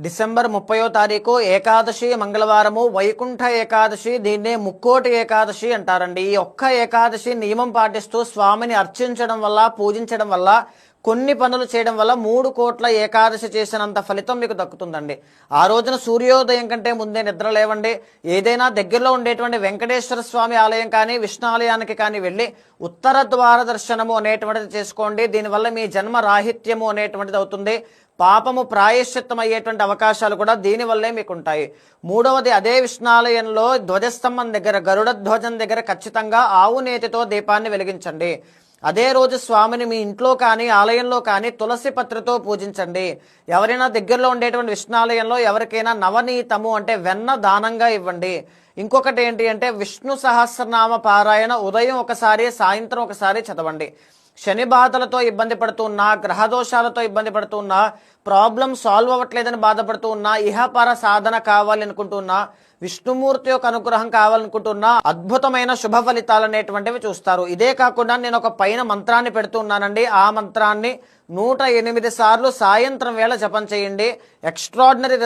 December 30వ తారీఖు ఏకాదశి మంగళవారము వైకుంఠ ఏకాదశి, దీన్నే ముక్కోటి ఏకాదశి అంటారండి. ఈ ఒక్క ఏకాదశి నియమం పాటిస్తూ స్వామిని అర్చించడం వల్ల, పూజించడం వల్ల, కొన్ని పనులు చేయడం వల్ల 3 కోట్ల ఏకాదశి చేసినంత ఫలితం మీకు దక్కుతుందండి. ఆ రోజున సూర్యోదయం కంటే ముందే నిద్ర లేవండి. ఏదైనా దగ్గరలో ఉండేటువంటి వెంకటేశ్వర స్వామి ఆలయం కానీ, విష్ణు ఆలయానికి కానీ వెళ్ళి ఉత్తర ద్వార దర్శనము అనేటువంటిది చేసుకోండి. దీనివల్ల మీ జన్మ రాహిత్యము అనేటువంటిది అవుతుంది. పాపము ప్రాయశ్చిత్తం అయ్యేటువంటి అవకాశాలు కూడా దీనివల్లే మీకు ఉంటాయి. మూడవది, అదే విష్ణాలయంలో ధ్వజస్తంభం దగ్గర, గరుడ ధ్వజం దగ్గర ఖచ్చితంగా ఆవు నేతితో దీపాన్ని వెలిగించండి. అదే రోజు స్వామిని మీ ఇంట్లో కానీ ఆలయంలో కానీ తులసి పత్రితో పూజించండి. ఎవరైనా దగ్గరలో ఉండేటువంటి విష్ణాలయంలో ఎవరికైనా నవనీతము అంటే వెన్న దానంగా ఇవ్వండి. ఇంకొకటి ఏంటి అంటే విష్ణు సహస్రనామ పారాయణ ఉదయం ఒకసారి, సాయంత్రం ఒకసారి చదవండి. శని బాధలతో ఇబ్బంది పడుతూ ఉన్నా, గ్రహదోషాలతో ఇబ్బంది పడుతూ ఉన్నా, ప్రాబ్లం సాల్వ్ అవ్వట్లేదని బాధపడుతూ ఉన్నా, ఇహపర సాధన కావాలి అనుకుంటున్నా, విష్ణుమూర్తి యొక్క అనుగ్రహం కావాలనుకుంటున్నా అద్భుతమైన శుభ ఫలితాలు అనేటువంటివి చూస్తారు. ఇదే కాకుండా నేను ఒక పైన మంత్రాన్ని పెడుతున్నానండి. ఆ మంత్రాన్ని 108 సార్లు సాయంత్రం వేళ జపం చేయండి. ఎక్స్ట్రాడినరీ